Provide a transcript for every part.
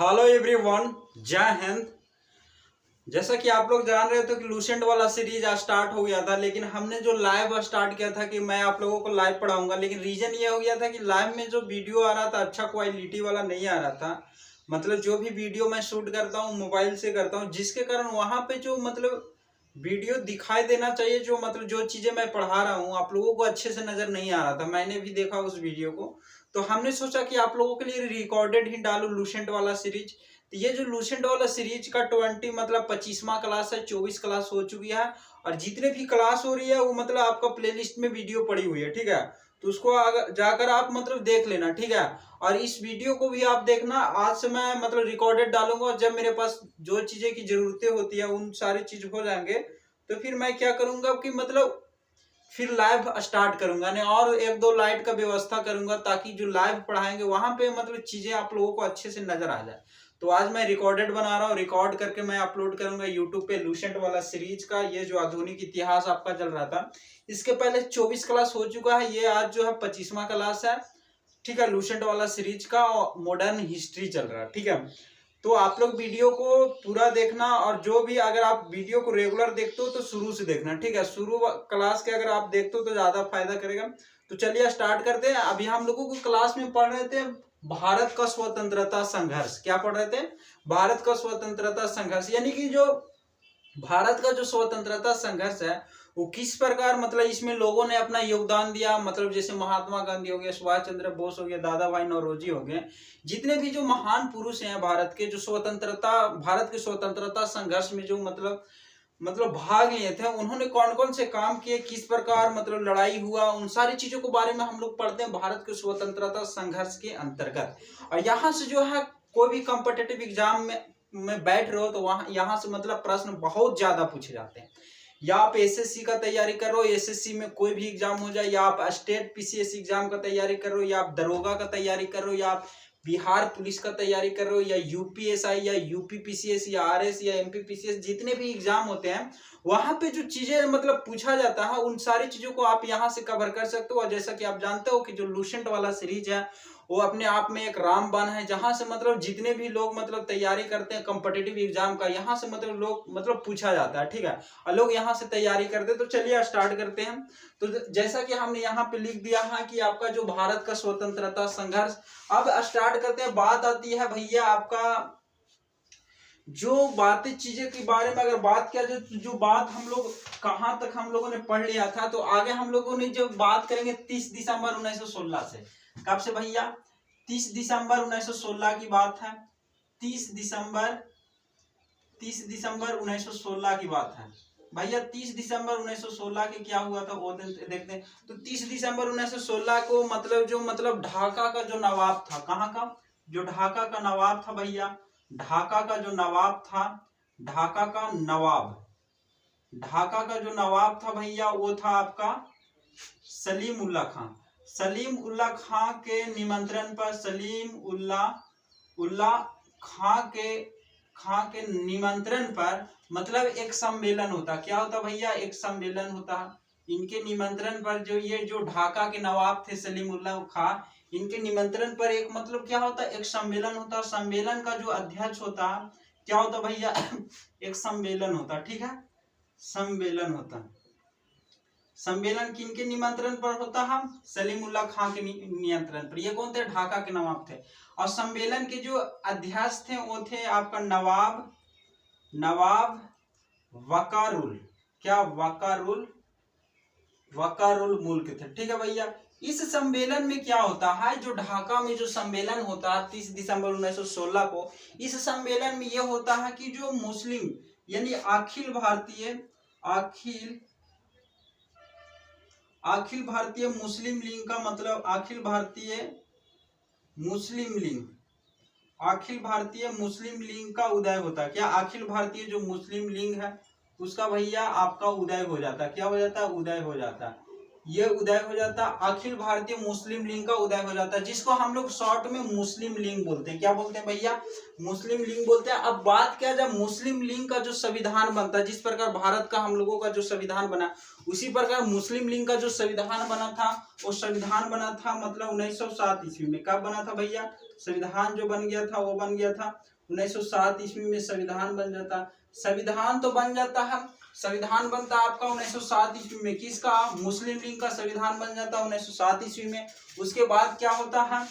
Hello everyone, जय हिंद। जैसा कि आप लोग जान रहे थे कि लूसेंट वाला सीरीज आज स्टार्ट हो गया था, लेकिन हमने जो लाइव स्टार्ट किया था कि मैं आप लोगों को लाइव पढ़ाऊंगा, लेकिन रीजन ये हो गया था कि लाइव में जो वीडियो आ रहा था अच्छा क्वालिटी वाला नहीं आ रहा था। मतलब जो भी वीडियो मैं शूट करता हूँ मोबाइल से करता हूँ, जिसके कारण वहां पे जो मतलब वीडियो दिखाई देना चाहिए, जो मतलब जो चीजें मैं पढ़ा रहा हूँ आप लोगों को अच्छे से नजर नहीं आ रहा था। मैंने भी देखा उस वीडियो को, तो हमने सोचा कि आप लोगों के लिए रिकॉर्डेड ही डालू लूसेंट वाला सीरीज। तो ये जो लूसेंट वाला सीरीज का 20 मतलब 25वां क्लास है, 24 क्लास हो चुकी है। और जितने भी क्लास हो रही है वो मतलब आपका प्लेलिस्ट में वीडियो पड़ी हुई है, ठीक है। तो उसको अगर जाकर आप मतलब देख लेना, ठीक है। और इस वीडियो को भी आप देखना, आज से मैं मतलब रिकॉर्डेड डालूंगा, और जब मेरे पास जो चीजें की जरूरतें होती है उन सारी चीज हो जाएंगे तो फिर मैं क्या करूंगा कि मतलब फिर लाइव स्टार्ट करूंगा नहीं, और एक दो लाइट का व्यवस्था करूंगा ताकि जो लाइव पढ़ाएंगे वहां पे मतलब चीजें आप लोगों को अच्छे से नजर आ जाए। तो आज मैं रिकॉर्डेड बना रहा हूँ, रिकॉर्ड करके मैं अपलोड करूंगा यूट्यूब पे लूसेंट वाला सीरीज का। ये जो आधुनिक इतिहास आपका चल रहा था, इसके पहले 24 क्लास हो चुका है, ये आज जो है 25वां क्लास है, ठीक है। लूसेंट वाला सीरीज का मॉडर्न हिस्ट्री चल रहा है, ठीक है। तो आप लोग वीडियो को पूरा देखना, और जो भी अगर आप वीडियो को रेगुलर देखते हो तो शुरू से देखना, ठीक है। शुरू क्लास के अगर आप देखते हो तो ज्यादा फायदा करेगा। तो चलिए स्टार्ट करते हैं। अभी हम लोगों को क्लास में पढ़ रहे थे भारत का स्वतंत्रता संघर्ष। क्या पढ़ रहे थे? भारत का स्वतंत्रता संघर्ष, यानी कि जो भारत का जो स्वतंत्रता संघर्ष है वो किस प्रकार मतलब इसमें लोगों ने अपना योगदान दिया। मतलब जैसे महात्मा गांधी हो गए, सुभाष चंद्र बोस हो गए, दादा भाई नौरोजी हो गए, जितने भी जो महान पुरुष हैं भारत के, जो स्वतंत्रता भारत के स्वतंत्रता संघर्ष में जो मतलब भाग लिए थे, उन्होंने कौन कौन से काम किए, किस प्रकार मतलब लड़ाई हुआ, उन सारी चीजों के बारे में हम लोग पढ़ते हैं भारत के स्वतंत्रता संघर्ष के अंतर्गत। और यहाँ से जो है कोई भी कॉम्पिटेटिव एग्जाम में बैठ रहे हो तो वहां यहाँ से मतलब प्रश्न बहुत ज्यादा पूछे जाते हैं। या आप एसएससी का तैयारी कर रहे हो, एसएससी में कोई भी एग्जाम हो जाए, या आप स्टेट पीसीएस एग्जाम का तैयारी कर रहे हो, या आप दरोगा का तैयारी कर रहे हो, या आप बिहार पुलिस का तैयारी कर रहे हो, या यूपीएसआई या यूपी पीसीएस या आरएस या एमपी पीसीएस, जितने भी एग्जाम होते हैं वहां पे जो चीजें मतलब पूछा जाता है उन सारी चीजों को आप यहाँ से कवर कर सकते हो। और जैसा कि आप जानते हो कि जो लूसेंट वाला सीरीज है वो अपने आप में एक रामबाण है, जहां से मतलब जितने भी लोग मतलब तैयारी करते हैं कॉम्पिटिटिव एग्जाम का, यहाँ से मतलब लोग मतलब पूछा जाता है, ठीक है। और लोग यहाँ से तैयारी करते हैं। तो चलिए स्टार्ट करते हैं। तो जैसा कि हमने यहाँ पे लिख दिया है कि आपका जो भारत का स्वतंत्रता संघर्ष, अब स्टार्ट करते हैं। बात आती है भैया आपका जो बातें चीजें के बारे में अगर बात किया जाए तो जो बात हम लोग कहाँ तक हम लोगों ने पढ़ लिया था, तो आगे हम लोगों ने जो बात करेंगे 30 दिसंबर 1916 से। कब से भैया? 30 दिसंबर 1916 की बात है। 30 दिसंबर 1916 की बात है भैया। 30 दिसंबर 1916 के क्या हुआ था वो दिन देखते हैं। तो 30 दिसंबर 1916 को मतलब ढाका का जो नवाब था, कहाँ का? जो ढाका का नवाब था भैया, ढाका का जो नवाब था, ढाका का नवाब था भैया, वो था आपका सलीम उल्लाह खां। सलीम उल्लाह खां के निमंत्रण पर, सलीम उल्लाह खां के निमंत्रण पर मतलब एक सम्मेलन होता। क्या होता भैया? एक सम्मेलन होता। इनके निमंत्रण पर जो ढाका के नवाब थे सलीम उल्लाह खां, इनके निमंत्रण पर एक मतलब क्या होता? एक सम्मेलन होता। सम्मेलन का जो अध्यक्ष होता क्या होता भैया? एक सम्मेलन होता, ठीक है। सम्मेलन होता। सम्मेलन किनके निमंत्रण पर होता है? सलीम उल्लाह खां के नियंत्रण पर। ये कौन थे? ढाका के नवाब थे। और सम्मेलन के जो अध्यक्ष थे वो थे आपका नवाब वकारुल। क्या? वकारुल मुल्क थे, ठीक है भैया। इस सम्मेलन में क्या होता है? जो ढाका में जो सम्मेलन होता है 30 दिसंबर 1916 को, इस सम्मेलन में यह होता है कि जो मुस्लिम यानी अखिल भारतीय मुस्लिम लीग का मतलब अखिल भारतीय मुस्लिम लीग का उदय होता है। क्या? अखिल भारतीय जो मुस्लिम लीग है उसका भैया आपका उदय हो जाता है। क्या हो जाता है? उदय हो जाता है। ये उदय हो जाता है, अखिल भारतीय मुस्लिम लीग का उदय हो जाता है, जिसको हम लोग शॉर्ट में मुस्लिम लीग बोलते हैं। क्या बोलते हैं भैया? मुस्लिम लीग बोलते हैं। अब बात क्या जब मुस्लिम लीग का जो संविधान बनता है, जिस प्रकार भारत का हम लोगों का जो संविधान बना, उसी प्रकार मुस्लिम लीग का जो संविधान बना था वो संविधान बना था मतलब 1907 ईस्वी में। कब बना था भैया? संविधान जो बन गया था वो बन गया था 1907 ईस्वी में संविधान बन जाता। संविधान तो बन जाता है, संविधान बनता है आपका 1907 ईस्वी में। किसका? मुस्लिम लीग का संविधान बन जाता है 1907 ईस्वी में। उसके बाद क्या होता है?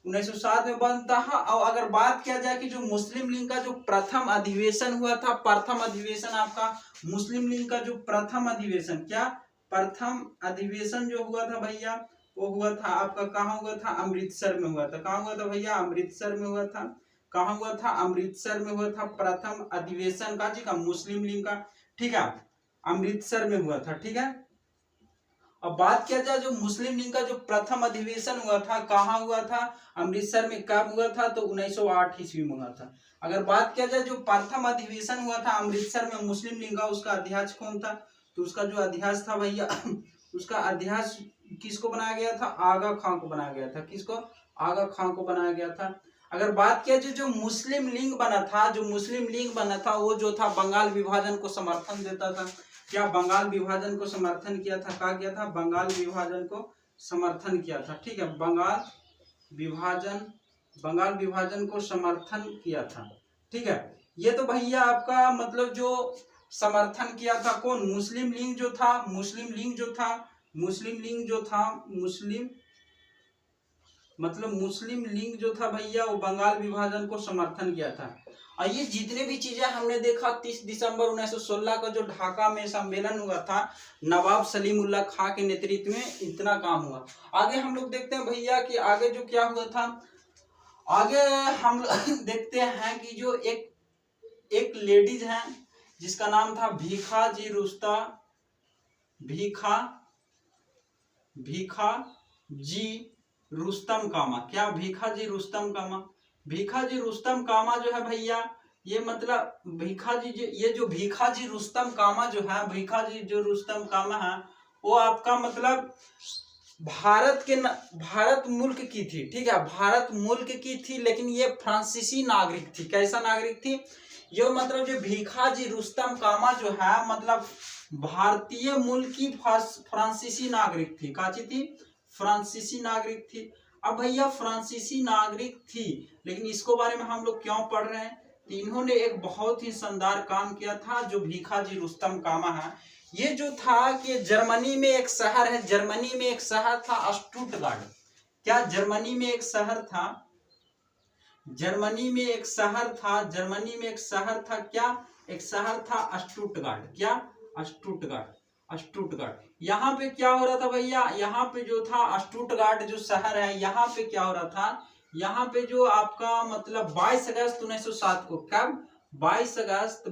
1907 में बनता है। और अगर बात किया जाए कि जो मुस्लिम लीग का जो प्रथम अधिवेशन हुआ था, प्रथम अधिवेशन आपका मुस्लिम लीग का जो प्रथम अधिवेशन, क्या प्रथम अधिवेशन जो हुआ था भैया, वो हुआ था आपका कहाँ हुआ था? अमृतसर में हुआ था। कहाँ हुआ था भैया? अमृतसर में हुआ था। कहाँ हुआ था? अमृतसर में हुआ था प्रथम अधिवेशन का जी का मुस्लिम लीग का, ठीक है, अमृतसर में हुआ था, ठीक है। अब बात किया जाए जो मुस्लिम लीग का जो प्रथम अधिवेशन हुआ था, कहाँ हुआ था? अमृतसर में। कब हुआ था? तो 1908 ईस्वी में हुआ था। अगर बात किया जाए जो प्रथम अधिवेशन हुआ था अमृतसर में मुस्लिम लीग का, उसका अध्यक्ष कौन था? तो उसका जो अध्यक्ष था भैया उसका अध्यक्ष किसको बनाया गया था? आगा खां को बनाया गया था। किसको? आगा खां को बनाया गया था। अगर बात किया जाए जो मुस्लिम लीग बना था, जो मुस्लिम लीग बना था वो जो था बंगाल विभाजन को समर्थन देता था। क्या बंगाल विभाजन को समर्थन किया था? कहा गया था बंगाल विभाजन को समर्थन किया था, ठीक है, बंगाल विभाजन को समर्थन किया था, ठीक है। ये तो भैया आपका मतलब जो समर्थन किया था कौन? मुस्लिम लीग जो था, मुस्लिम लीग जो था मुस्लिम लीग जो था भैया वो बंगाल विभाजन को समर्थन किया था। और ये जितने भी चीजें हमने देखा 30 दिसंबर 1916 का जो ढाका में सम्मेलन हुआ था नवाब सलीमुल्लाह खां के नेतृत्व में, इतना काम हुआ। आगे हम लोग देखते हैं भैया कि आगे जो क्या हुआ था। आगे हम देखते हैं कि जो एक लेडीज है जिसका नाम था भीखा जी रुस्तम कामा। क्या? भीखा जी रुस्तम कामा। भीखा जी रुस्तम कामा जो है भैया, ये मतलब ये जो भीखा जी रुस्तम कामा जो है, भीखा जी जो रुस्तम कामा है वो आपका मतलब भारत मुल्क की थी, ठीक है, भारत मुल्क की थी, लेकिन ये फ्रांसीसी नागरिक थी। कैसा नागरिक थी? ये मतलब जो भीखा जी रुस्तम कामा जो है मतलब भारतीय मूल की फ्रांसीसी नागरिक थी। काची थी? फ्रांसीसी नागरिक थी। अब भैया फ्रांसीसी नागरिक थी, लेकिन इसको बारे में हम लोग क्यों पढ़ रहे हैं? तो इन्होंने एक बहुत ही शानदार काम किया था जो भीखा जी रुस्तम कामा है। ये जो था कि जर्मनी में एक शहर है, जर्मनी में एक शहर था स्टुटगार्ट। क्या? जर्मनी में एक शहर था, जर्मनी में एक शहर था क्या? एक शहर था स्टुटगार्ट। क्या? स्टुटगार्ट। यहाँ पे क्या हो रहा था भैया? यहाँ पे जो था स्टुटगार्ट जो शहर है, यहाँ पे क्या हो रहा था? यहाँ पे जो आपका मतलब 22 अगस्त 1907 को, कब? 22 अगस्त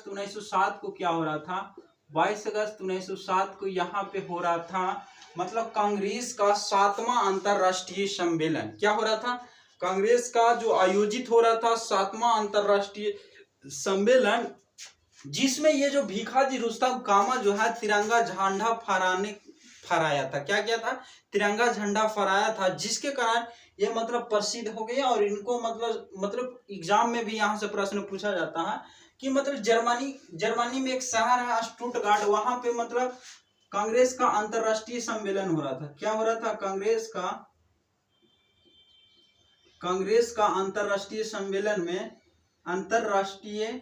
1907 को क्या हो रहा था? 22 अगस्त 1907 को यहाँ पे हो रहा था मतलब कांग्रेस का 7वां अंतरराष्ट्रीय सम्मेलन। क्या हो रहा था? कांग्रेस का जो आयोजित हो रहा था 7वां अंतरराष्ट्रीय सम्मेलन, जिसमें ये जो भीखा जी रुस्तम कामा जो है तिरंगा झंडा फहराया था। क्या किया था? तिरंगा झंडा फहराया था, जिसके कारण ये मतलब प्रसिद्ध हो गए। और इनको मतलब एग्जाम में भी यहाँ से प्रश्न पूछा जाता है कि मतलब जर्मनी में एक शहर है स्टुटगार्ट, वहां पे मतलब कांग्रेस का अंतरराष्ट्रीय सम्मेलन हो रहा था। क्या हो रहा था? कांग्रेस का अंतरराष्ट्रीय सम्मेलन में अंतरराष्ट्रीय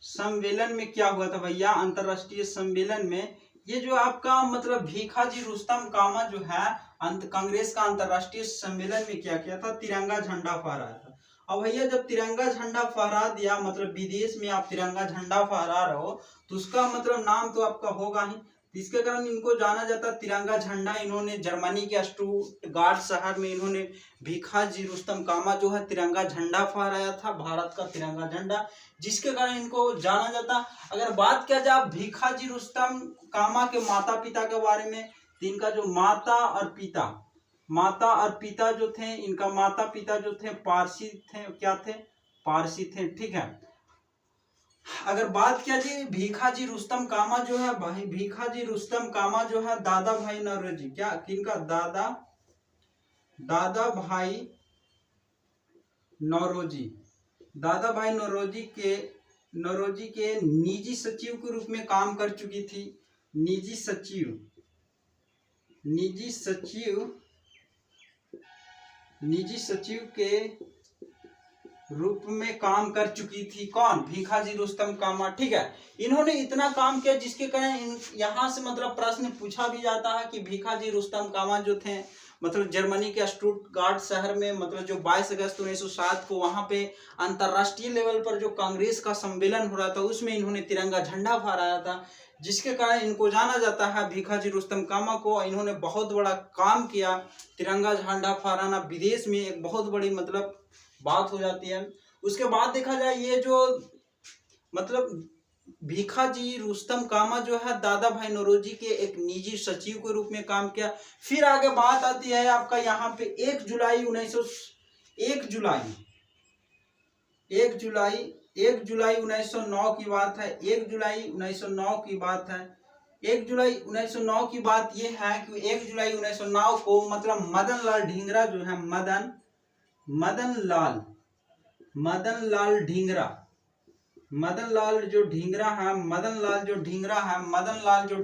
सम्मेलन में क्या हुआ था भैया? अंतरराष्ट्रीय सम्मेलन में ये जो आपका मतलब भीखा जी रुस्तम कामा जो है कांग्रेस का अंतरराष्ट्रीय सम्मेलन में क्या किया था? तिरंगा झंडा फहराया था। अब भैया जब तिरंगा झंडा फहरा दिया, मतलब विदेश में आप तिरंगा झंडा फहरा रहे हो तो उसका मतलब नाम तो आपका होगा ही, इसके कारण इनको जाना जाता तिरंगा झंडा। इन्होंने जर्मनी के स्टुटगार्ट शहर में इन्होंने भीखा जी रुस्तम कामा जो है तिरंगा झंडा फहराया था, भारत का तिरंगा झंडा, जिसके कारण इनको जाना जाता। अगर बात किया जाए भीखा जी रुस्तम कामा के माता पिता के बारे में, तो इनका जो माता और पिता जो थे, इनका माता पिता जो थे पारसी थे। क्या थे? पारसी थे, ठीक है। अगर बात किया जाए भीखा जी रुस्तम कामा जो है भीखा जी रुस्तम कामा जो है दादा भाई नौरोजी, क्या किनका? दादा भाई नौरोजी के निजी सचिव के रूप में काम कर चुकी थी। निजी सचिव निजी सचिव के रूप में काम कर चुकी थी। कौन? भीखाजी रुस्तम कामा। ठीक है, इन्होंने इतना काम किया जिसके कारण यहाँ से मतलब प्रश्न पूछा भी जाता है कि भीखाजी रुस्तम कामा जो थे मतलब जर्मनी के स्टुटगार्ट शहर में मतलब जो 22 अगस्त 1907 को वहां पे अंतर्राष्ट्रीय लेवल पर जो कांग्रेस का सम्मेलन हो रहा था उसमें इन्होंने तिरंगा झंडा फहराया था, जिसके कारण इनको जाना जाता है भीखाजी रुस्तम कामा को। इन्होंने बहुत बड़ा काम किया, तिरंगा झंडा फहराना विदेश में एक बहुत बड़ी मतलब बात हो जाती है। उसके बाद देखा जाए ये जो मतलब भीखाजी रुस्तम कामा जो है दादा भाई नौरोजी के एक निजी सचिव के रूप में काम किया। फिर आगे बात आती है आपका यहाँ पे 1 जुलाई 1909 की बात है। 1 जुलाई 1909 की बात है। 1 जुलाई 1909 की बात यह है कि 1 जुलाई 1909 को मतलब मदन लाल ढींगरा जो है मदन लाल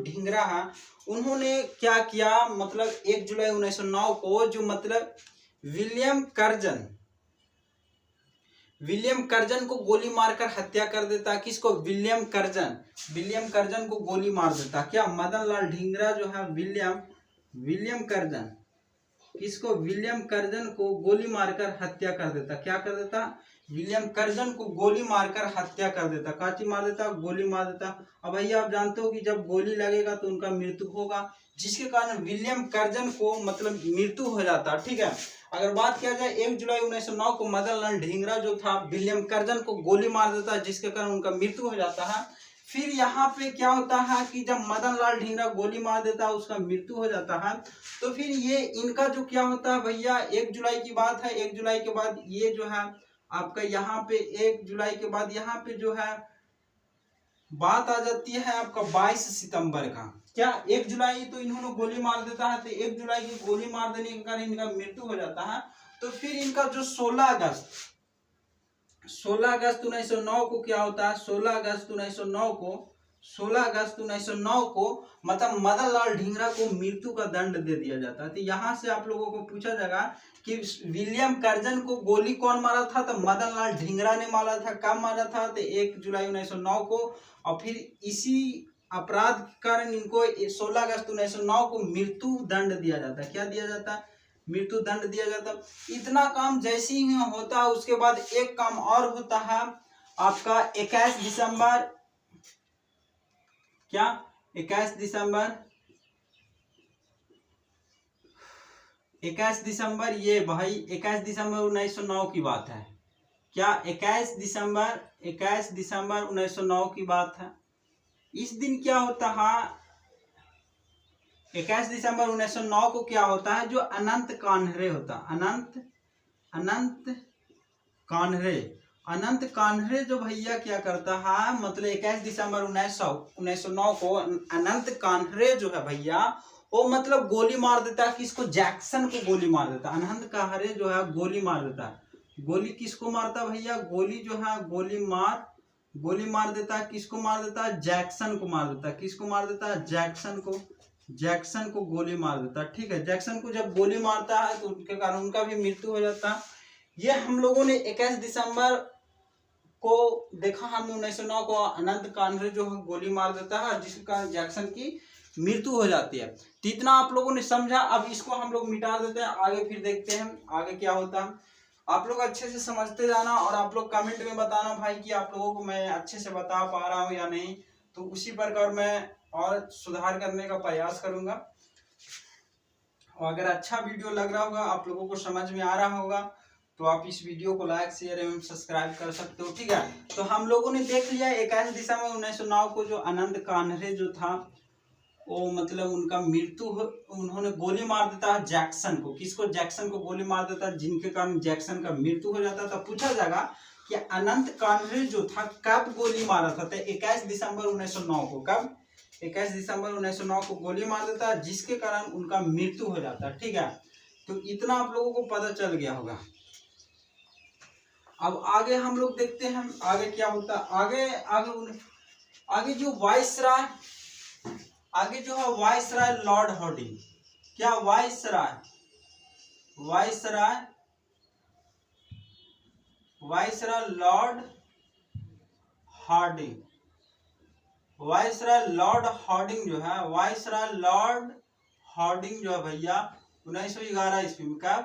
ढींगरा है उन्होंने क्या किया मतलब 1 जुलाई 1909 को जो मतलब विलियम कर्जन को गोली मारकर हत्या कर देता। किसको? विलियम कर्जन को गोली मार देता। क्या? मदन लाल ढींगरा जो है विलियम कर्जन किसको? विलियम कर्जन को गोली मारकर हत्या कर देता। क्या कर देता? विलियम कर्जन को गोली मारकर हत्या कर देता। काची मार देता? गोली मार देता। अब भैया आप जानते हो कि जब गोली लगेगा तो उनका मृत्यु होगा, जिसके कारण विलियम कर्जन को मतलब मृत्यु हो जाता। ठीक है, अगर बात किया जाए 1 जुलाई 1909 को मदन लाल ढींगरा जो था विलियम कर्जन को गोली मार देता, जिसके कारण उनका मृत्यु हो जाता है। फिर यहाँ पे क्या होता है कि जब मदन लाल ढींगरा गोली मार देता है, उसका मृत्यु हो जाता है, तो फिर ये इनका जो क्या होता है भैया 1 जुलाई की बात है। 1 जुलाई के बाद ये जो है आपका यहाँ पे 1 जुलाई के बाद यहाँ पे जो है बात आ जाती है आपका 22 सितंबर का। क्या? 1 जुलाई तो इन्होंने गोली मार देता है, तो 1 जुलाई की गोली मार देने के कारण इनका मृत्यु हो जाता है। तो फिर इनका जो 16 अगस्त 1909 को क्या होता है? 16 अगस्त 1909 को मतलब मदन लाल ढींगरा को मृत्यु का दंड दे दिया जाता है। तो यहाँ से आप लोगों को पूछा जाएगा कि विलियम कर्जन को गोली कौन मारा था? तो मदन लाल ढींगरा ने मारा था। कब मारा था? तो 1 जुलाई 1909 को। और फिर इसी अपराध के कारण इनको 16 अगस्त 1909 को मृत्यु दंड दिया जाता है। क्या दिया जाता है? मृत्यु दंड दिया जाता। इतना काम जैसे ही होता है उसके बाद एक काम और होता है आपका 21 दिसंबर। क्या? 21 दिसंबर ये भाई 21 दिसंबर 1909 की बात है। क्या? 21 दिसंबर 1909 की बात है। इस दिन क्या होता है? 21 दिसंबर 1909 को क्या होता है? जो अनंत कान्हरे होता। अनंत कान्हरे जो भैया क्या करता है मतलब 21 दिसंबर 1909 को अनंत कान्हरे जो है भैया वो मतलब गोली मार देता है। किसको? जैक्सन को गोली मार देता। अनंत कान्हरे जो है गोली मार देता है। गोली किसको मारता भैया? गोली जो है गोली मार देता है। किसको मार देता है? जैक्सन को मार देता है। किसको मार देता है? जैक्सन को गोली मार देता है। ठीक है, जैक्सन को जब गोली मारता है तो उनके कारण उनका भी मृत्यु हो जाता है। ये हम लोगों ने 21 दिसंबर को देखा। हमने 1909 को अनंत कान्हरे जो है गोली मार देता है, जिसके कारण जैक्सन की मृत्यु हो जाती है। तो इतना आप लोगों ने समझा। अब इसको हम लोग मिटा देते हैं, आगे फिर देखते हैं आगे क्या होता है। आप लोग अच्छे से समझते जाना और आप लोग कमेंट में बताना भाई कि आप लोगों को मैं अच्छे से बता पा रहा हूँ या नहीं। तो उसी प्रकार मैं और सुधार करने का प्रयास करूंगा। और अगर अच्छा वीडियो लग रहा होगा, आप लोगों को समझ में आ रहा होगा, तो आप इस वीडियो को लाइक शेयर एवं सब्सक्राइब कर सकते हो। ठीक है, तो हम लोगों ने देख लिया 21 दिसंबर 1909 को जो अनंत कान्हरे जो था वो मतलब उनका मृत्यु उन्होंने गोली मार देता है जैक्सन को। किसको? जैक्सन को गोली मार देता है, जिनके कारण जैक्सन का मृत्यु हो जाता था। पूछा जाएगा कि अनंत कान्हरे जो था कब गोली मारा था? 21 दिसंबर 1909 को। कब? 21 दिसंबर 1909 को गोली मार देता है, जिसके कारण उनका मृत्यु हो जाता है। ठीक है, तो इतना आप लोगों को पता चल गया होगा। अब आगे हम लोग देखते हैं आगे क्या होता है। आगे जो वाइसराय लॉर्ड हार्डिंग। क्या viceroy, viceroy, viceroy Lord Hardinge, viceroy Lord Hardinge जो है, वाइसराय लॉर्ड हार्डिंग जो है भैया 1911 ईस्वी में, क्या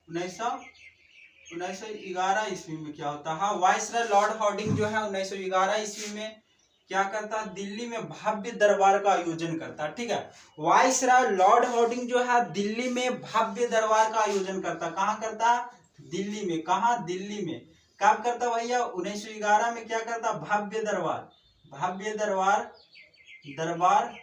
1911 ईस्वी में क्या होता है, वाइसराय लॉर्ड हार्डिंग जो है 1911 ईस्वी में क्या करता है, दिल्ली में भव्य दरबार का आयोजन करता है। ठीक है, वाइसराय लॉर्ड हार्डिंग जो है दिल्ली में भव्य दरबार का आयोजन करता, कहाँ करता, दिल्ली में, कहाँ, दिल्ली में। कब करता भैया, 1911 में क्या करता, भव्य दरबार, भव्य दरबार, दरबार,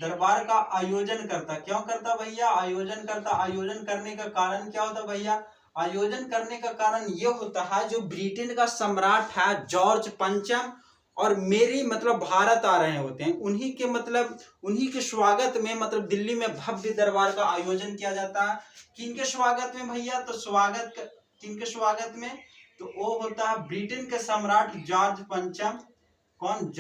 दरबार का आयोजन करता। क्यों करता भैया, आयोजन करता। आयोजन करने का कारण क्या होता भैया, आयोजन करने का कारण ये होता है जो ब्रिटेन का सम्राट है जॉर्ज पंचम और मेरी मतलब भारत आ रहे होते हैं, उन्हीं के मतलब उन्हीं के स्वागत में मतलब दिल्ली में भव्य दरबार का आयोजन किया जाता है। किनके स्वागत में भैया, तो स्वागत किनके स्वागत में, तो वो होता है ब्रिटेन के सम्राट जॉर्ज पंचम, कौन,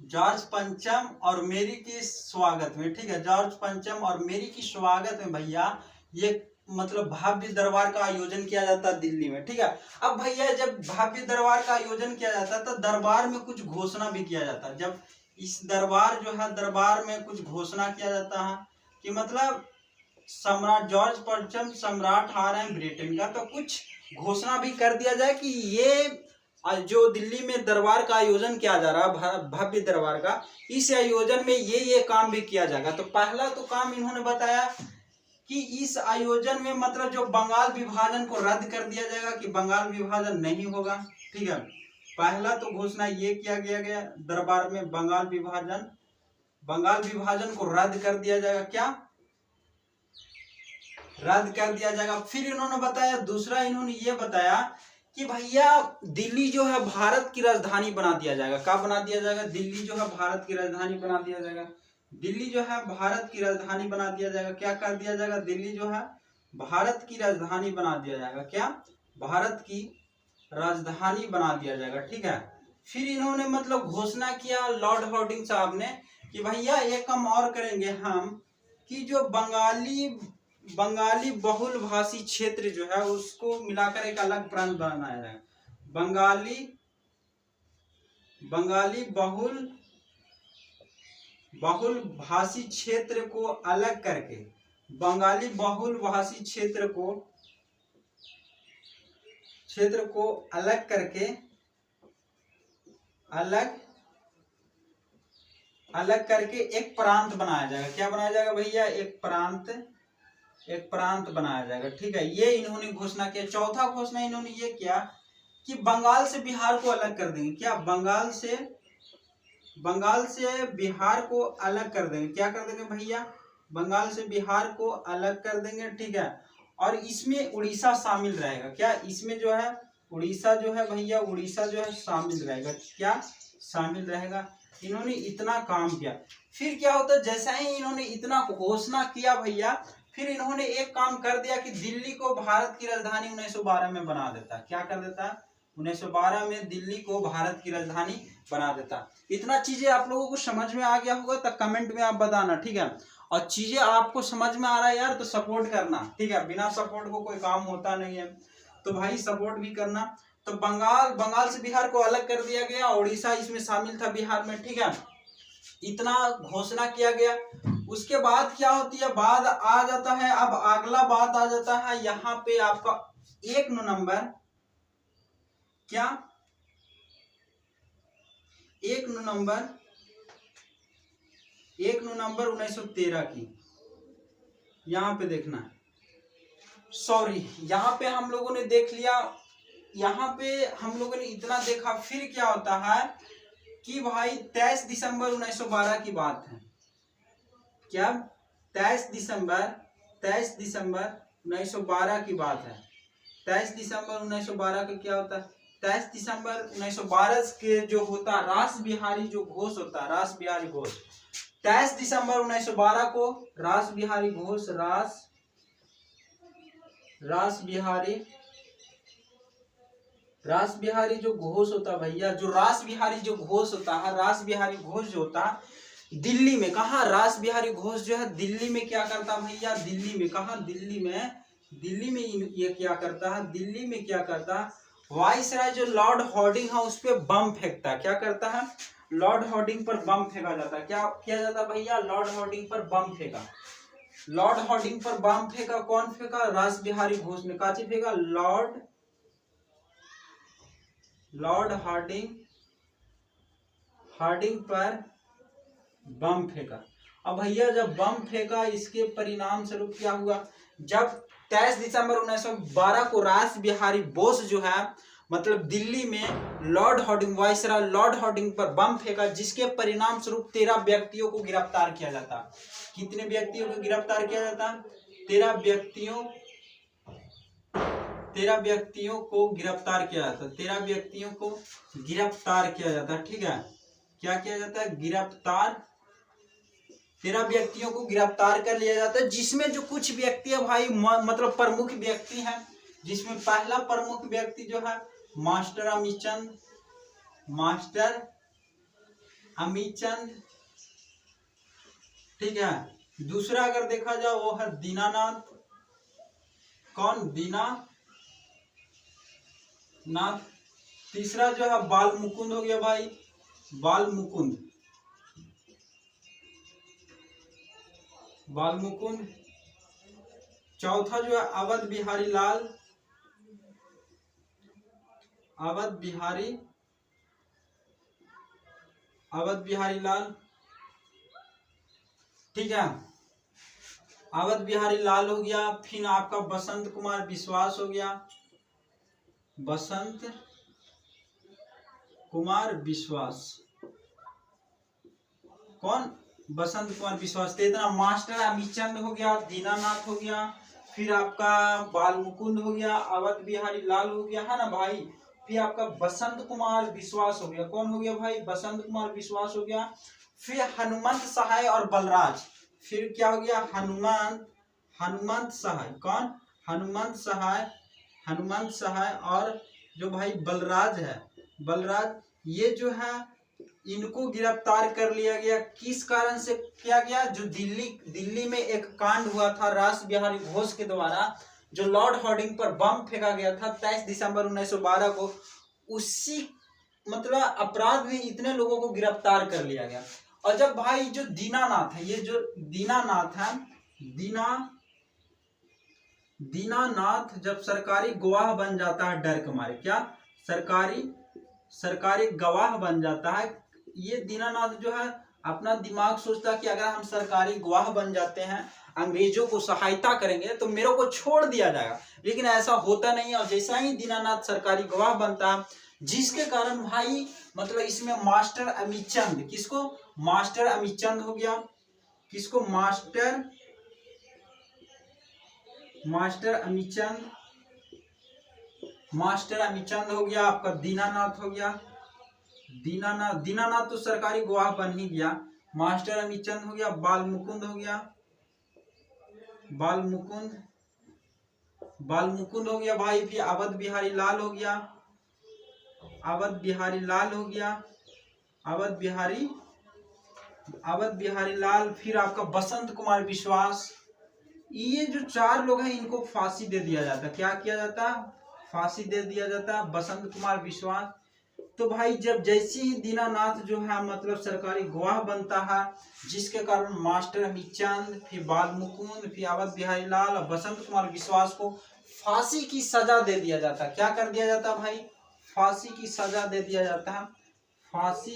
जॉर्ज पंचम और मेरी की स्वागत में। ठीक है, जॉर्ज पंचम और मेरी की स्वागत में भैया ये मतलब भव्य दरबार का आयोजन किया जाता है दिल्ली में। ठीक है, अब भैया जब भव्य दरबार का आयोजन किया जाता है तो दरबार में कुछ घोषणा भी किया जाता है। जब इस दरबार जो है, दरबार में कुछ घोषणा किया जाता है कि मतलब सम्राट जॉर्ज पंचम सम्राट आ रहे हैं ब्रिटेन का, तो कुछ घोषणा भी कर दिया जाए कि ये जो दिल्ली में दरबार का आयोजन किया जा रहा है भव्य दरबार का, इस आयोजन में ये काम भी किया जाएगा। तो पहला तो काम इन्होंने बताया कि इस आयोजन में मतलब जो बंगाल विभाजन को रद्द कर दिया जाएगा, कि बंगाल विभाजन नहीं होगा। ठीक है, पहला तो घोषणा ये किया गया दरबार में बंगाल विभाजन को रद्द कर दिया जाएगा, क्या रद्द कर दिया जाएगा। फिर इन्होंने बताया, दूसरा इन्होंने ये बताया कि भैया दिल्ली जो है भारत की राजधानी बना दिया जाएगा। क्या बना दिया जाएगा, दिल्ली जो है भारत की राजधानी बना दिया जाएगा, दिल्ली जो है भारत की राजधानी बना दिया जाएगा। क्या कर दिया जाएगा, दिल्ली जो है भारत की राजधानी बना दिया जाएगा, क्या भारत की राजधानी बना दिया जाएगा। ठीक है, फिर इन्होंने मतलब घोषणा किया लॉर्ड हार्डिंग साहब ने कि भैया एक काम और करेंगे हम, कि जो बंगाली बहुल भाषी क्षेत्र जो है उसको मिलाकर एक अलग प्रांत बनाया जाएगा। बंगाली बहुल भाषी क्षेत्र को अलग करके, बंगाली बहुल भाषी क्षेत्र को अलग करके अलग करके एक प्रांत बनाया जाएगा। क्या बनाया जाएगा भैया, एक प्रांत बनाया जाएगा। ठीक है, ये इन्होंने घोषणा किया। चौथा घोषणा इन्होंने ये किया कि बंगाल से बिहार को अलग कर देंगे। क्या, बंगाल से बिहार को अलग कर देंगे। क्या कर देंगे भैया, बंगाल से बिहार को अलग कर देंगे। ठीक है, और इसमें उड़ीसा शामिल रहेगा। क्या, इसमें जो है उड़ीसा जो है भैया, उड़ीसा जो है शामिल रहेगा। क्या शामिल रहेगा। इन्होंने इतना काम किया। फिर क्या होता है, जैसा ही इन्होंने इतना घोषणा किया भैया, फिर इन्होंने एक काम कर दिया कि दिल्ली को भारत की राजधानी 1912 में बना देता। क्या कर देता, 1912 में दिल्ली को भारत की राजधानी बना देता। इतना चीजें आप लोगों को समझ में आ गया होगा तो कमेंट में आप बताना। ठीक है, और चीजें आपको समझ में आ रहा है यार तो सपोर्ट करना। ठीक है, बिना सपोर्ट को कोई काम होता नहीं है, तो भाई सपोर्ट भी करना। तो बंगाल से बिहार को अलग कर दिया गया, उड़ीसा इसमें शामिल था बिहार में। ठीक है, इतना घोषणा किया गया। उसके बाद क्या होती है, बाद आ जाता है, अब अगला बात आ जाता है यहाँ पे आपका 1 नवंबर, क्या 1 नवंबर 1913 की, यहाँ पे देखना है, सॉरी यहाँ पे हम लोगों ने देख लिया, यहाँ पे हम लोगों ने इतना देखा। फिर क्या होता है कि भाई 23 दिसंबर 1912 की बात है। क्या, 23 दिसंबर 1912 की बात है। 23 दिसंबर 1912 का क्या होता है, 23 दिसंबर 1912 के जो होता रास बिहारी जो घोष होता है, रास बिहारी घोष। 23 दिसंबर 1912 को रास बिहारी घोष, रास बिहारी जो घोष होता भैया, जो रास बिहारी जो घोष होता है, रास बिहारी घोष जो होता दिल्ली में, कहा रास बिहारी घोष जो है दिल्ली में क्या करता भैया, दिल्ली में, कहा दिल्ली में, दिल्ली में ये क्या करता है, दिल्ली में क्या करता है, वाइसराय जो लॉर्ड हॉर्डिंग है उस पर बम फेंकता है। क्या करता है, लॉर्ड हॉर्डिंग पर बम फेंका जाता है। क्या किया जाता है भैया, लॉर्ड हॉर्डिंग पर बम फेंका, लॉर्ड हॉर्डिंग पर बम फेंका, कौन फेंका, रास बिहारी घोष ने। काची फेंका, लॉर्ड हार्डिंग पर बम फेंका। अब भैया जब बम फेंका, इसके परिणाम स्वरूप क्या हुआ, जब 23 दिसंबर 1912 को रास बिहारी बोस जो है मतलब दिल्ली में Lord Harding, viceroy Lord Harding पर बम फेंका, जिसके परिणाम स्वरूप 13 व्यक्तियों को गिरफ्तार किया जाता। कितने व्यक्तियों को गिरफ्तार किया जाता, 13 व्यक्तियों को गिरफ्तार किया जाता, 13 व्यक्तियों को गिरफ्तार किया जाता। ठीक है, क्या किया जाता है, गिरफ्तार, 13 व्यक्तियों को गिरफ्तार कर लिया जाता है, जिसमें जो कुछ व्यक्ति है भाई मतलब प्रमुख व्यक्ति हैं, जिसमें पहला प्रमुख व्यक्ति जो है मास्टर अमीचंद, ठीक है। दूसरा अगर देखा जाए वो है दीनानाथ, कौन, दीनानाथ। तीसरा जो है बाल मुकुंद हो गया भाई, बाल मुकुंद। चौथा जो है अवध बिहारी लाल, ठीक है, अवध बिहारी लाल हो गया। फिर आपका बसंत कुमार विश्वास हो गया, बसंत कुमार विश्वास, कौन, बसंत कुमार विश्वास। तो इतना मास्टर अमीचंद हो गया, दीनानाथ हो गया, फिर आपका बाल मुकुंद हो गया, अवध बिहारी लाल हो गया, है ना भाई। फिर आपका बसंत कुमार विश्वास हो गया, कौन हो गया भाई, बसंत कुमार विश्वास हो गया। फिर हनुमंत सहाय और बलराज, फिर क्या हो गया, हनुमंत सहाय, कौन, हनुमंत सहाय और जो भाई बलराज है, बलराज, ये जो है इनको गिरफ्तार कर लिया गया। किस कारण से किया गया, जो दिल्ली में एक कांड हुआ था रास बिहारी घोष के द्वारा, जो लॉर्ड हॉर्डिंग पर बम फेंका गया था 23 दिसंबर 1912 को, उसी मतलब अपराध में इतने लोगों को गिरफ्तार कर लिया गया। और जब भाई जो दीनानाथ है, ये जो दीनानाथ है, दीनानाथ जब सरकारी गवाह बन जाता है डर के मारे, क्या, सरकारी गवाह बन जाता है, ये दीनानाथ जो है अपना दिमाग सोचता है कि अगर हम सरकारी गवाह बन जाते हैं, अंग्रेजों को सहायता करेंगे तो मेरे को छोड़ दिया जाएगा, लेकिन ऐसा होता नहीं है। और जैसा ही दीनानाथ सरकारी गवाह बनता है, जिसके कारण भाई मतलब इसमें मास्टर अमीचंद, किसको, मास्टर अमीचंद हो गया, किसको, मास्टर अमीचंद हो गया, आपका दीनानाथ हो गया, दीनानाथ तो सरकारी गवाह बन ही गया, मास्टर अमीचंद हो गया, बाल मुकुंद हो गया, बाल मुकुंद हो गया भाई। फिर अवध बिहारी लाल हो गया, अवध बिहारी लाल, फिर आपका बसंत कुमार विश्वास। ये जो 4 लोग हैं इनको फांसी दे दिया जाता। क्या किया जाता, फांसी दे दिया जाता, बसंत कुमार विश्वास। तो भाई जब जैसे ही दीनानाथ जो है मतलब सरकारी गवाह बनता है, जिसके कारण मास्टर अमीचंद, फिर बाल मुकुंद, फिर अवध बिहारी लाल और बसंत कुमार विश्वास को फांसी की सजा दे दिया जाता। क्या कर दिया जाता भाई, फांसी की सजा दे दिया जाता है, फांसी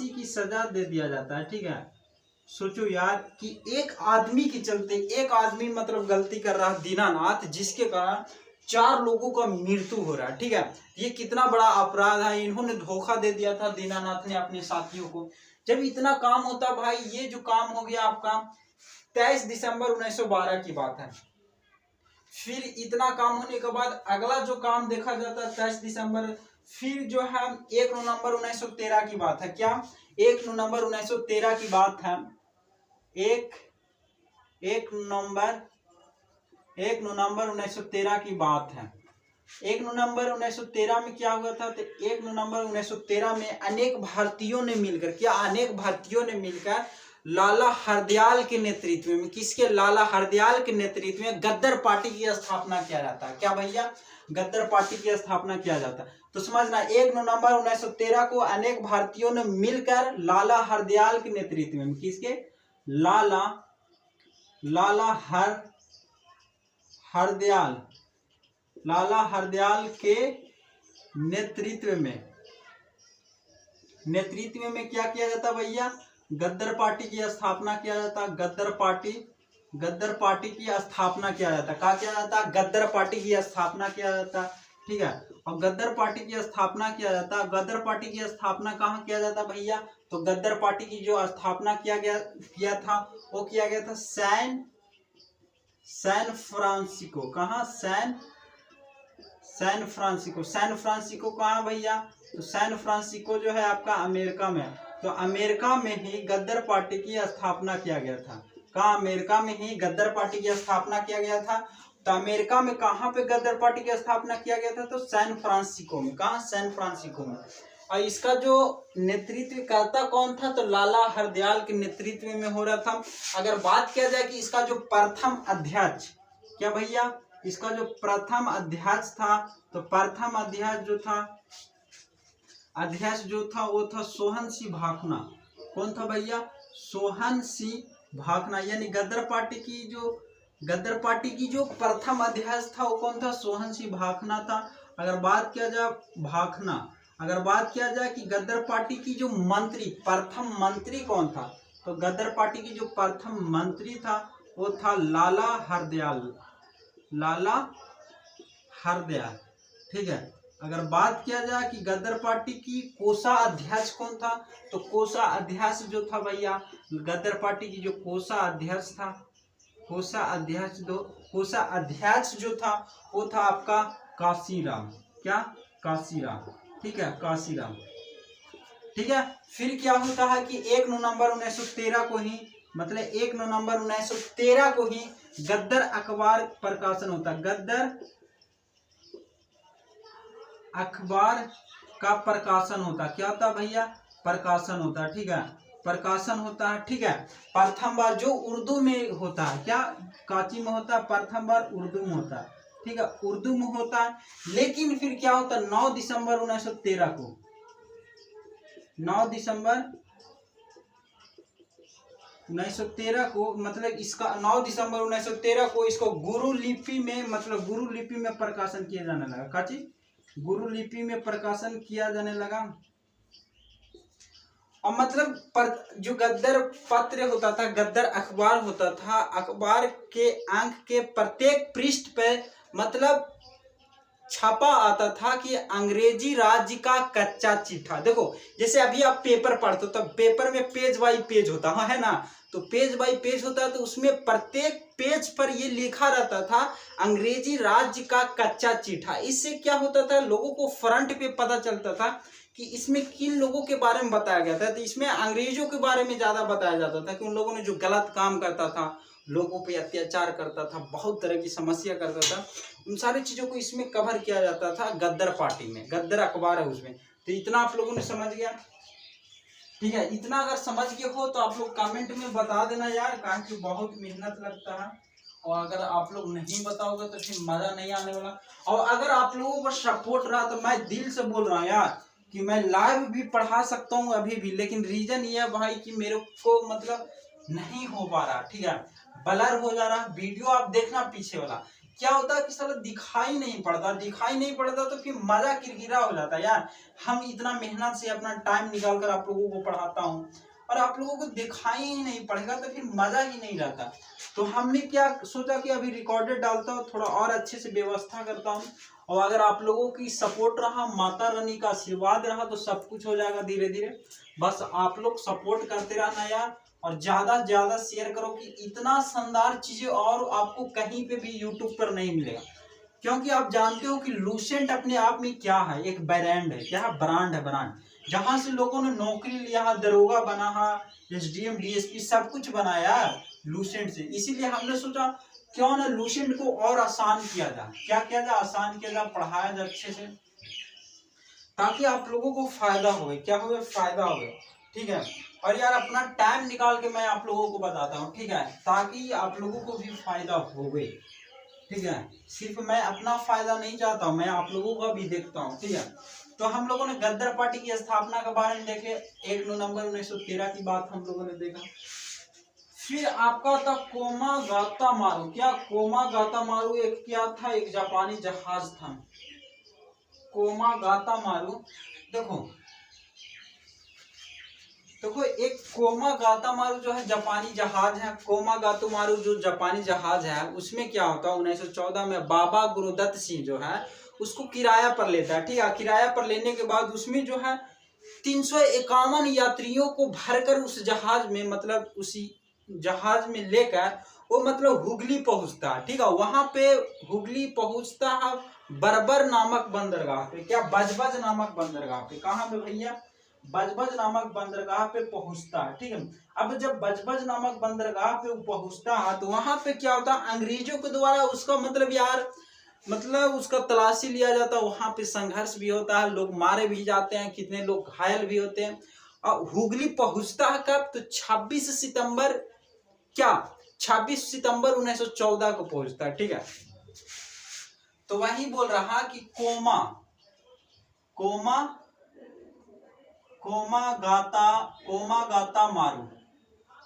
की सजा दे दिया जाता है। ठीक है, सोचो यार कि एक आदमी के चलते, एक आदमी मतलब गलती कर रहा है दीनानाथ, जिसके कारण 4 लोगों का मृत्यु हो रहा है। ठीक है, ये कितना बड़ा अपराध है। इन्होंने धोखा दे दिया था दीनानाथ ने अपने साथियों को। जब इतना काम होता भाई, ये जो काम हो गया आपका 23 दिसंबर 1912 की बात है। फिर इतना काम होने के बाद अगला जो काम देखा जाता है 23 दिसंबर, फिर जो है 1 नवंबर 1913 की बात है। क्या, 1 नवंबर 1913 की बात है। 1 नवंबर 1913 की बात है। 1 नवंबर 1913 में क्या हुआ था, तो 1 नवंबर 1913 में अनेक भारतीयों ने मिलकर लाला हरदयाल के नेतृत्व में, किसके, लाला हरदयाल के नेतृत्व में गद्दर पार्टी की स्थापना किया जाता है। क्या भैया, गद्दर पार्टी की स्थापना किया जाता है। तो समझना 1 नवंबर 1913 को अनेक भारतीयों ने मिलकर लाला हरदयाल के नेतृत्व में, किसके, लाला हरदयाल के नेतृत्व में क्या किया जाता भैया, गद्दर पार्टी की स्थापना किया जाता। गद्दर पार्टी की स्थापना किया जाता। क्या किया जाता, गद्दर पार्टी की स्थापना किया जाता। ठीक है, और गद्दर पार्टी की स्थापना किया जाता। गद्दर पार्टी की स्थापना कहाँ किया जाता भैया, तो गद्दर पार्टी की जो स्थापना किया था वो किया गया था सैन फ्रांसिस्को। कहाँ, सैन फ्रांसिस्को कहाँ भैया, तो सैन फ्रांसिस्को जो है आपका अमेरिका में। तो अमेरिका में ही गद्दर पार्टी की स्थापना किया गया था। कहाँ, अमेरिका में ही गद्दर पार्टी की स्थापना किया गया था। तो अमेरिका में कहाँ पे गद्दर पार्टी की स्थापना किया गया था, तो सैन फ्रांसिस्को में। कहाँ, सैन फ्रांसिस्को में। और इसका जो नेतृत्व करता कौन था, तो लाला हरदयाल के नेतृत्व में हो रहा था। अगर बात किया जाए कि इसका जो प्रथम अध्यक्ष, क्या भैया, इसका जो प्रथम अध्यक्ष था, तो प्रथम अध्यक्ष जो था वो था सोहन सिंह भाखना। कौन था भैया, सोहन सिंह भाखना। यानी गद्दर पार्टी की जो प्रथम अध्यक्ष था वो कौन था, सोहन सिंह भाखना था। अगर बात किया जाए कि गद्दर पार्टी की जो प्रथम मंत्री कौन था, तो गद्दर पार्टी की जो प्रथम मंत्री था वो था लाला हरदयाल। ठीक है, अगर बात किया जाए कि गद्दर पार्टी की कोषाध्यक्ष कौन था, तो कोषाध्यक्ष जो था भैया, गद्दर पार्टी की जो कोषाध्यक्ष जो था वो था आपका काशीराम। क्या, काशीराम। ठीक है, काशीराम। ठीक है, फिर क्या होता है कि 1 नवंबर 1913 को ही, मतलब 1 नवंबर 1913 को ही गद्दर अखबार प्रकाशन होता है। गद्दर अखबार का प्रकाशन होता। क्या होता भैया, प्रकाशन होता। ठीक है, प्रकाशन होता है। ठीक है, प्रथम बार जो उर्दू में होता है, क्या, काची में होता है, प्रथम बार उर्दू में होता है। ठीक है, उर्दू में होता है। लेकिन फिर क्या होता है, 9 दिसंबर 1913 को, 9 दिसंबर 1913 को, मतलब इसका 9 दिसंबर 1913 को इसको गुरु लिपि में प्रकाशन किया जाने लगा। काची, गुरु लिपि में प्रकाशन किया जाने लगा। और मतलब जो गद्दर पत्र होता था, गद्दर अखबार होता था, अखबार के अंक के प्रत्येक पृष्ठ पे मतलब छापा आता था कि अंग्रेजी राज्य का कच्चा चिट्ठा। देखो जैसे अभी आप पेपर पढ़ते हो तो पेपर में पेज बाई पेज होता है ना, तो पेज बाई पेज होता है, तो उसमें प्रत्येक पेज पर ये लिखा रहता था अंग्रेजी राज्य का कच्चा चिट्ठा। इससे क्या होता था, लोगों को फ्रंट पे पता चलता था कि इसमें किन लोगों के बारे में बताया गया था। तो इसमें अंग्रेजों के बारे में ज्यादा बताया जाता था कि उन लोगों ने जो गलत काम करता था, लोगों पे अत्याचार करता था, बहुत तरह की समस्या करता था, उन सारी चीजों को इसमें कवर किया जाता था गद्दर पार्टी में। गद्दर अखबार है उसमें। तो इतना आप लोगों ने समझ गया। ठीक है, इतना अगर समझ गए हो तो आप लोग कमेंट में बता देना यार, कारण कि बहुत मेहनत लगता है और अगर आप लोग नहीं बताओगे तो फिर मजा नहीं आने वाला। और अगर आप लोगों का सपोर्ट रहा तो मैं दिल से बोल रहा हूँ यार कि मैं लाइव भी पढ़ा सकता हूँ अभी भी, लेकिन रीजन ये है भाई कि मेरे को मतलब नहीं हो पा रहा। ठीक है, ब्लर हो जा रहा। वीडियो आप देखना पीछे वाला, क्या होता है कि साला दिखाई नहीं पड़ता तो फिर मजा किरकिरा हो जाता है यार। हम इतना मेहनत से अपना टाइम निकाल कर आप लोगों को पढ़ाता हूँ और आप लोगों को दिखाई ही नहीं पड़ेगा तो फिर मजा ही नहीं रहता। तो हमने क्या सोचा कि अभी रिकॉर्डेड डालता हूँ, थोड़ा और अच्छे से व्यवस्था करता हूँ। और अगर आप लोगों की सपोर्ट रहा, माता रानी का आशीर्वाद रहा तो सब कुछ हो जाएगा धीरे धीरे। बस आप लोग सपोर्ट करते रहना यार, और ज्यादा से ज्यादा शेयर करो कि इतना शानदार चीजें और आपको कहीं पे भी यूट्यूब पर नहीं मिलेगा। क्योंकि आप जानते हो कि लूसेंट अपने आप में क्या है, एक ब्रांड है। क्या है, ब्रांड है, ब्रांड। जहां से लोगों ने नौकरी लिया, दरोगा बना, SDM DSP सब कुछ बनाया लूसेंट से। इसीलिए हमने सोचा क्यों ना लूसेंट को और आसान किया जाए। क्या किया जाए? आसान किया जाए, पढ़ाया जाए अच्छे से, ताकि आप लोगों को फायदा हो। क्या हो? फायदा हो। ठीक है। और यार अपना टाइम निकाल के मैं आप लोगों को बताता हूँ, ठीक है, ताकि आप लोगों को भी फायदा हो। ठीक है, सिर्फ मैं अपना फायदा नहीं चाहता हूँ, मैं आप लोगों का भी देखता हूँ। ठीक है, तो हम लोगों ने गद्दर पार्टी की स्थापना के बारे में देखे, 1 नवंबर 1913 की बात हम लोगों ने देखा। फिर आपका था कोमागातामारू। क्या कोमागातामारू एक क्या था? एक जापानी जहाज था। कोमागातामारू, देखो देखो एक कोमागातामारू जो है जापानी जहाज है। कोमागातामारू जो जापानी जहाज है उसमें क्या होता है, 1914 में बाबा गुरुदत्त सिंह जो है उसको किराया पर लेता है। ठीक है, किराया पर लेने के बाद उसमें जो है 351 यात्रियों को भरकर उस जहाज में, मतलब उसी जहाज में लेकर वो मतलब हुगली पहुंचता है। ठीक है, वहां पे हुगली पहुंचता है बर्बर नामक बंदरगाह पे। क्या? बजबज नामक बंदरगाह पे। कहाँ पे भैया? बजबज नामक बंदरगाह पे पहुंचता है। ठीक है, अब जब बजबज नामक बंदरगाह पे पहुंचता है तो वहां पे क्या होता है, अंग्रेजों के द्वारा उसका मतलब यार मतलब उसका तलाशी लिया जाता है। वहां पे संघर्ष भी होता है, लोग मारे भी जाते हैं, कितने लोग घायल भी होते हैं। और हुगली पहुंचता है कब? तो 26 सितंबर, क्या 26 सितंबर 1914 को पहुंचता है। ठीक है, तो वही बोल रहा कि कोमा कोमा कोमागातामारू।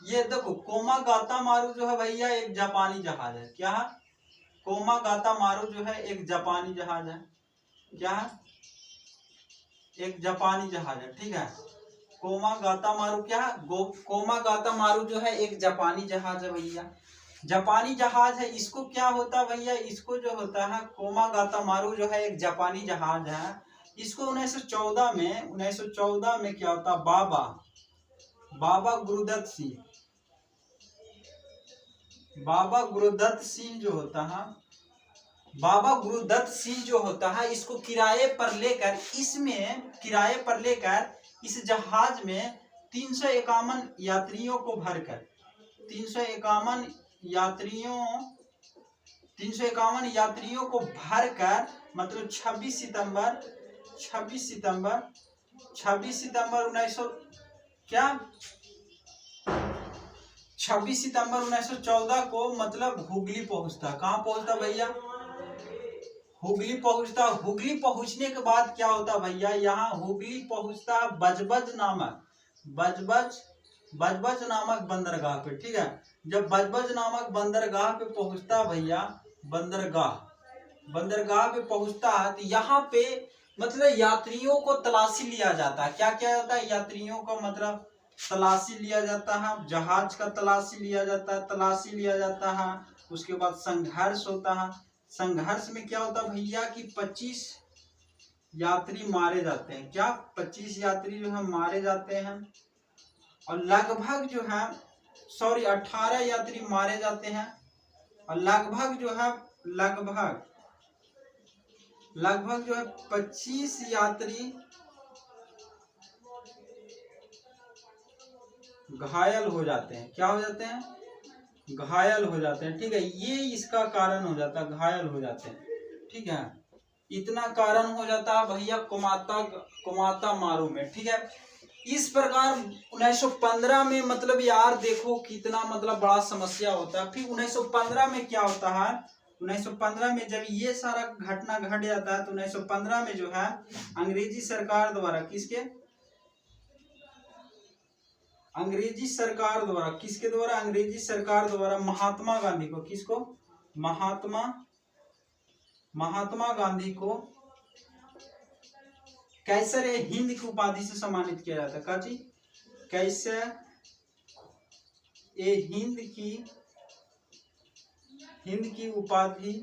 ये देखो कोमागातामारू जो है भैया एक जापानी जहाज है। क्या है? कोमागातामारू जो है एक जापानी जहाज है। क्या है? एक जापानी जहाज है। ठीक है, कोमागातामारू क्या है? कोमागातामारू जो है एक जापानी जहाज है भैया, जापानी जहाज है। इसको क्या होता है भैया? इसको जो होता है कोमागातामारू जो है एक जापानी जहाज है। इसको 1914 में क्या होता? बाबा गुरुदत्त सिंह जो होता है, बाबा गुरुदत्त सिंह जो होता है, इसको किराए पर लेकर इस जहाज में 351 यात्रियों को भरकर 351 यात्रियों को भरकर मतलब 26 सितंबर 1914 को मतलब हुगली पहुंचता। कहाँ पहुंचता भैया? हुगली पहुंचता। हुगली पहुंचने के बाद क्या होता भैया? यहाँ हुगली पहुंचता बजबज नामक बंदरगाह पे। ठीक है, जब बजबज नामक बंदरगाह पे पहुंचता भैया, बंदरगाह पे पहुंचता है तो यहाँ पे मतलब यात्रियों को तलाशी लिया जाता है। क्या किया जाता है? यात्रियों को मतलब तलाशी लिया जाता है, जहाज का तलाशी लिया जाता है। उसके बाद संघर्ष होता है। संघर्ष में क्या होता है भैया कि 25 यात्री मारे जाते हैं। क्या? 25 यात्री जो है मारे जाते हैं, और लगभग जो है 18 यात्री मारे जाते हैं, और लगभग जो है 25 यात्री घायल हो जाते हैं। क्या हो जाते हैं? घायल हो जाते हैं। ठीक है, ये इसका कारण हो जाता है, घायल हो जाते हैं। ठीक है, इतना कारण हो जाता है भैया कोमातामारू में। ठीक है, इस प्रकार 1915 में मतलब यार देखो कितना मतलब बड़ा समस्या होता है। फिर 1915 में क्या होता है? 1915 में जब ये सारा घटना घट जाता है तो 1915 में जो है अंग्रेजी सरकार द्वारा किसके अंग्रेजी सरकार द्वारा महात्मा गांधी को, किसको? महात्मा गांधी को कैसर हिंद की उपाधि से सम्मानित किया जाता है। क्या चीज? कैसर हिंद की उपाधि,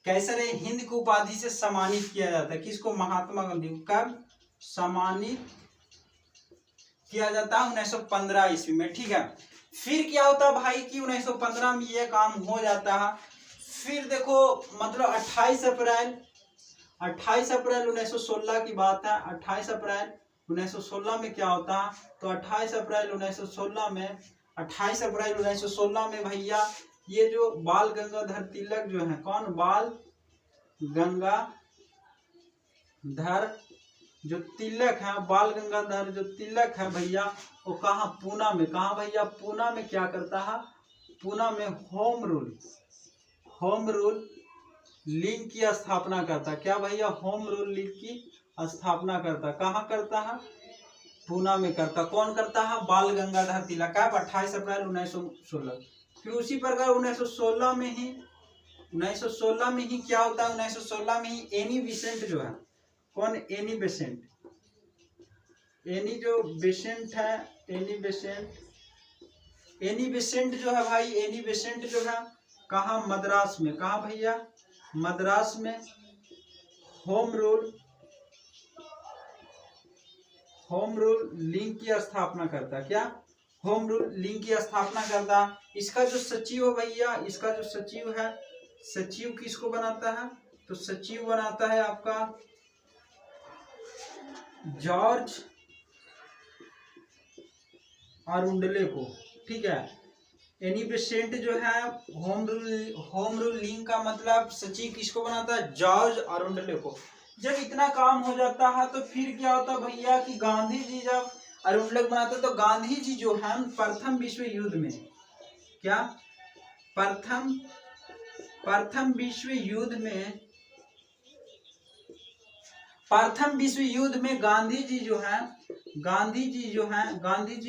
कैसर हिंद की उपाधि से सम्मानित किया जाता है। किसको? महात्मा गांधी को। कब सम्मानित किया जाता है? 1915 ईस्वी में। ठीक है, फिर क्या होता है भाई कि 1915 में ये काम हो जाता है। फिर देखो मतलब 28 अप्रैल 1916 की बात है। 28 अप्रैल 1916 में क्या होता है? तो 28 अप्रैल 1916 में 28 अप्रैल 1916 में भैया ये जो बाल गंगाधर तिलक जो है, कौन, बाल गंगाधर जो तिलक है, बाल गंगाधर जो तिलक है भैया, वो कहाँ, पूना में, कहाँ भैया, पूना में क्या करता है, पूना में होम रूल लीग की स्थापना करता। क्या भैया, होम रूल लीग की स्थापना करता। कहाँ करता है, पूना में करता। कौन करता है, बाल गंगाधर तिलक का 28 अप्रैल 1916। फिर उसी प्रकार 1916 में ही क्या होता है, 1916 में ही एनी बेसेंट जो है, कौन, एनी बेसेंट, एनी जो बेसेंट है, एनी बेसेंट जो है भाई, एनी बेसेंट जो है कहाँ, मद्रास में, कहाँ भैया, मद्रास में होम रूल लीग की स्थापना करता। क्या, होम रूल लीग की स्थापना करता। इसका जो सचिव है भैया, इसका जो सचिव है, सचिव किसको बनाता है, तो सचिव बनाता है आपका जॉर्ज अरुंडले को। ठीक है, एनी बेसेंट जो है होम रूल लीग का मतलब सचिव किसको बनाता है, जॉर्ज अरुंडले को। जब इतना काम हो जाता है तो फिर क्या होता भैया कि गांधी जी जब अरुंडले को बनाते तो गांधी जी जो है प्रथम विश्व युद्ध में, क्या, प्रथम विश्व युद्ध में गांधी जी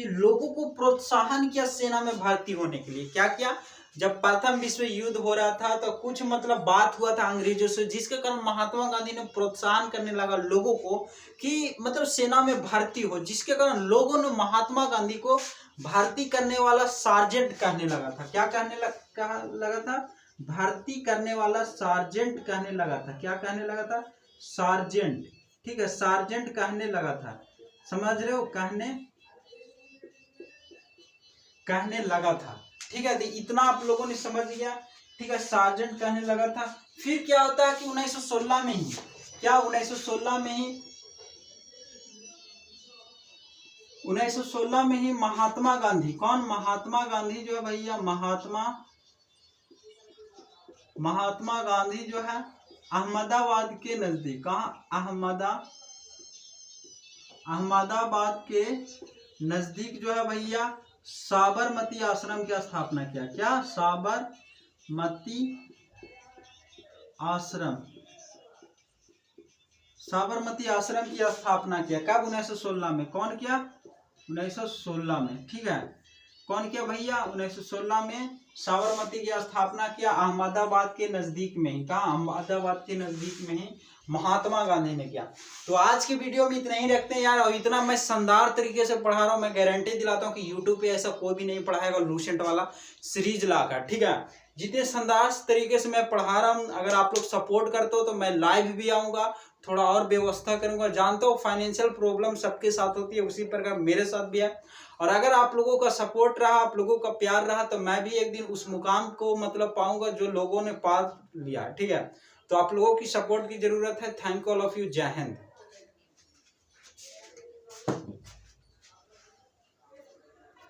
लोगों को प्रोत्साहन किया सेना में भर्ती होने के लिए। क्या किया, जब प्रथम विश्व युद्ध हो रहा था तो कुछ मतलब बात हुआ था अंग्रेजों से, जिसके कारण महात्मा गांधी ने प्रोत्साहन करने लगा लोगों को कि मतलब सेना में भर्ती हो, जिसके कारण लोगों ने महात्मा गांधी को भर्ती करने वाला सार्जेंट कहने लगा था। क्या कहने लगा था, भर्ती करने वाला सार्जेंट कहने लगा था। क्या कहने लगा था, सार्जेंट। ठीक है, सार्जेंट कहने लगा था, समझ रहे हो, कहने लगा था। ठीक है, तो इतना आप लोगों ने समझ लिया। ठीक है, सार्जेंट कहने लगा था। फिर क्या होता है कि 1916 में ही, क्या, 1916 में ही महात्मा गांधी, कौन, महात्मा गांधी जो है भैया, महात्मा गांधी जो है अहमदाबाद के नजदीक, कहाँ, अहमदाबाद के नजदीक जो है भैया साबरमती आश्रम की स्थापना किया। क्या, साबरमती आश्रम की स्थापना किया। कब, 1916 में। कौन किया, 1916 में। ठीक है, कौन किया भैया, 1916 में साबरमती की स्थापना किया अहमदाबाद के नजदीक में ही। कहा, अहमदाबाद के नजदीक में ही महात्मा गांधी ने किया। तो आज की वीडियो में इतना ही रखते हैं यार, और इतना मैं शानदार तरीके से पढ़ा रहा हूँ, मैं गारंटी दिलाता हूँ कि यूट्यूब पे ऐसा कोई भी नहीं पढ़ाएगा लूसेंट वाला सीरीज लाकर। ठीक है, जितने शानदार तरीके से मैं पढ़ा रहा हूँ, अगर आप लोग सपोर्ट करते हो तो मैं लाइव भी आऊँगा, थोड़ा और व्यवस्था करूँगा। जानता हूँ फाइनेंशियल प्रॉब्लम सबके साथ होती है, उसी प्रकार मेरे साथ भी है। और अगर आप लोगों का सपोर्ट रहा, आप लोगों का प्यार रहा, तो मैं भी एक दिन उस मुकाम को मतलब पाऊंगा जो लोगों ने पा लिया। ठीक है, तो आप लोगों की सपोर्ट की जरूरत है। Thank all of you. जय हिंद।